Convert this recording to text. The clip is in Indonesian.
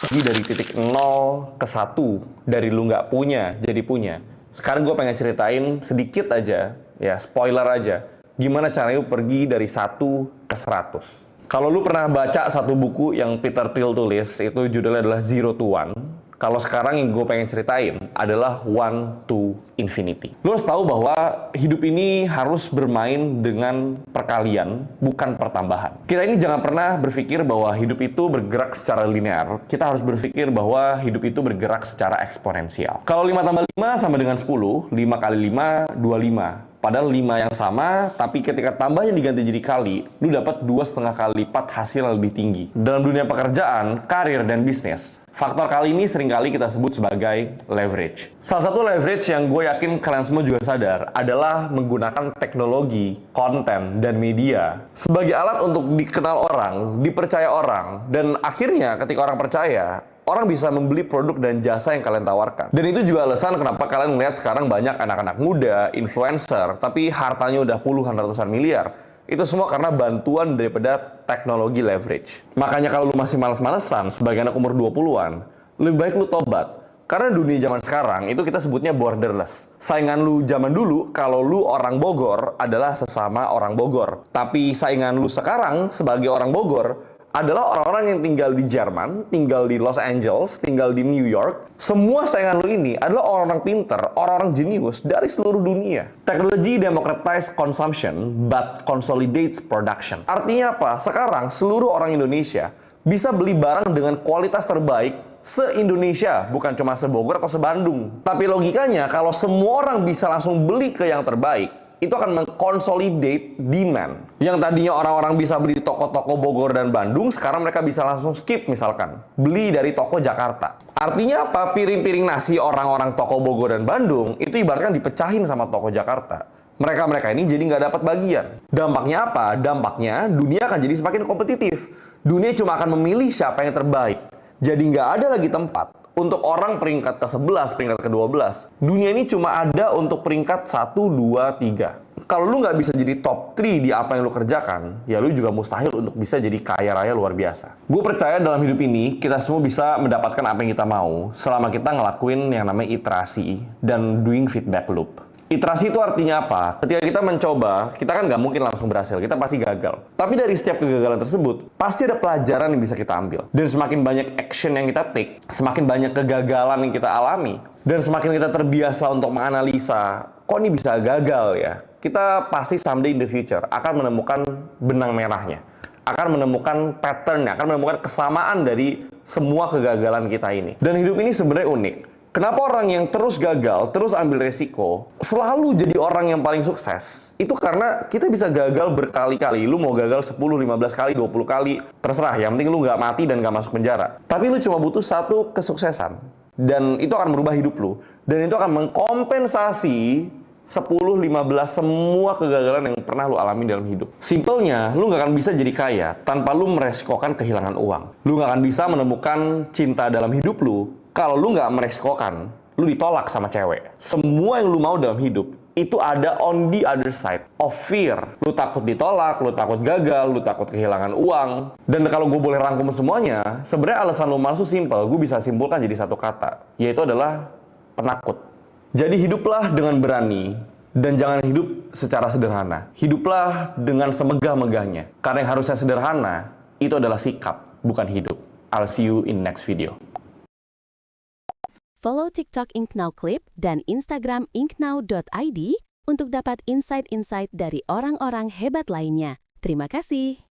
Jadi dari titik 0 ke 1, dari lu nggak punya, jadi punya. Sekarang gue pengen ceritain sedikit aja, ya spoiler aja, gimana caranya lu pergi dari 1 ke 100. Kalau lu pernah baca satu buku yang Peter Thiel tulis, itu judulnya adalah Zero to One. Kalau sekarang yang gue pengen ceritain adalah One to Infinity. Lu harus tahu bahwa hidup ini harus bermain dengan perkalian, bukan pertambahan. Kita ini jangan pernah berpikir bahwa hidup itu bergerak secara linear. Kita harus berpikir bahwa hidup itu bergerak secara eksponensial. Kalau 5 tambah 5 sama dengan 10, 5 kali 5, 25. Padahal 5 yang sama, tapi ketika tambahnya diganti jadi kali, lu dapat 2,5 kali lipat hasil yang lebih tinggi. Dalam dunia pekerjaan, karir, dan bisnis, faktor kali ini seringkali kita sebut sebagai leverage. Salah satu leverage yang gue yakin kalian semua juga sadar adalah menggunakan teknologi, konten, dan media sebagai alat untuk dikenal orang, dipercaya orang, dan akhirnya ketika orang percaya, orang bisa membeli produk dan jasa yang kalian tawarkan. Dan itu juga alasan kenapa kalian melihat sekarang banyak anak-anak muda, influencer, tapi hartanya udah puluhan ratusan miliar. Itu semua karena bantuan daripada teknologi leverage. Makanya kalau lu masih males-malesan sebagai anak umur 20-an, lebih baik lu tobat. Karena dunia zaman sekarang itu kita sebutnya borderless. Saingan lu zaman dulu kalau lu orang Bogor adalah sesama orang Bogor. Tapi saingan lu sekarang sebagai orang Bogor adalah orang-orang yang tinggal di Jerman, tinggal di Los Angeles, tinggal di New York. Semua saingan lu ini adalah orang-orang pinter, orang-orang jenius dari seluruh dunia. Teknologi democratize consumption, but consolidates production. Artinya apa? Sekarang seluruh orang Indonesia bisa beli barang dengan kualitas terbaik se-Indonesia, bukan cuma se-Bogor atau se-Bandung. Tapi logikanya, kalau semua orang bisa langsung beli ke yang terbaik, itu akan mengkonsolidate demand. Yang tadinya orang-orang bisa beli di toko-toko Bogor dan Bandung, sekarang mereka bisa langsung skip misalkan, beli dari toko Jakarta. Artinya apa? Piring-piring nasi orang-orang toko Bogor dan Bandung, itu ibaratkan dipecahin sama toko Jakarta. Mereka-mereka ini jadi nggak dapat bagian. Dampaknya apa? Dampaknya dunia akan jadi semakin kompetitif. Dunia cuma akan memilih siapa yang terbaik. Jadi nggak ada lagi tempat untuk orang peringkat ke-11, peringkat ke-12. Dunia ini cuma ada untuk peringkat 1, 2, 3. Kalau lu nggak bisa jadi top 3 di apa yang lu kerjakan, ya lu juga mustahil untuk bisa jadi kaya raya luar biasa. Gue percaya dalam hidup ini, kita semua bisa mendapatkan apa yang kita mau, selama kita ngelakuin yang namanya iterasi dan doing feedback loop. Iterasi itu artinya apa? Ketika kita mencoba, kita kan nggak mungkin langsung berhasil, kita pasti gagal. Tapi dari setiap kegagalan tersebut, pasti ada pelajaran yang bisa kita ambil. Dan semakin banyak action yang kita take, semakin banyak kegagalan yang kita alami, dan semakin kita terbiasa untuk menganalisa, kok ini bisa gagal ya? Kita pasti someday in the future akan menemukan benang merahnya, akan menemukan pattern-nya, akan menemukan kesamaan dari semua kegagalan kita ini. Dan hidup ini sebenarnya unik. Kenapa orang yang terus gagal, terus ambil resiko, selalu jadi orang yang paling sukses? Itu karena kita bisa gagal berkali-kali. Lu mau gagal 10, 15 kali, 20 kali, terserah. Yang penting lu nggak mati dan nggak masuk penjara. Tapi lu cuma butuh satu kesuksesan. Dan itu akan merubah hidup lu. Dan itu akan mengkompensasi 10, 15 semua kegagalan yang pernah lu alami dalam hidup. Simpelnya, lu nggak akan bisa jadi kaya tanpa lu meresikokan kehilangan uang. Lu nggak akan bisa menemukan cinta dalam hidup lu kalau lu nggak meresikokan, lu ditolak sama cewek. Semua yang lu mau dalam hidup, itu ada on the other side of fear. Lu takut ditolak, lu takut gagal, lu takut kehilangan uang. Dan kalau gue boleh rangkum semuanya, sebenarnya alasan lu malas itu simpel. Gue bisa simpulkan jadi satu kata, yaitu adalah penakut. Jadi hiduplah dengan berani, dan jangan hidup secara sederhana. Hiduplah dengan semegah-megahnya. Karena yang harusnya sederhana, itu adalah sikap, bukan hidup. I'll see you in next video. Follow TikTok InkNow Clip dan Instagram inknow.id untuk dapat insight-insight dari orang-orang hebat lainnya. Terima kasih.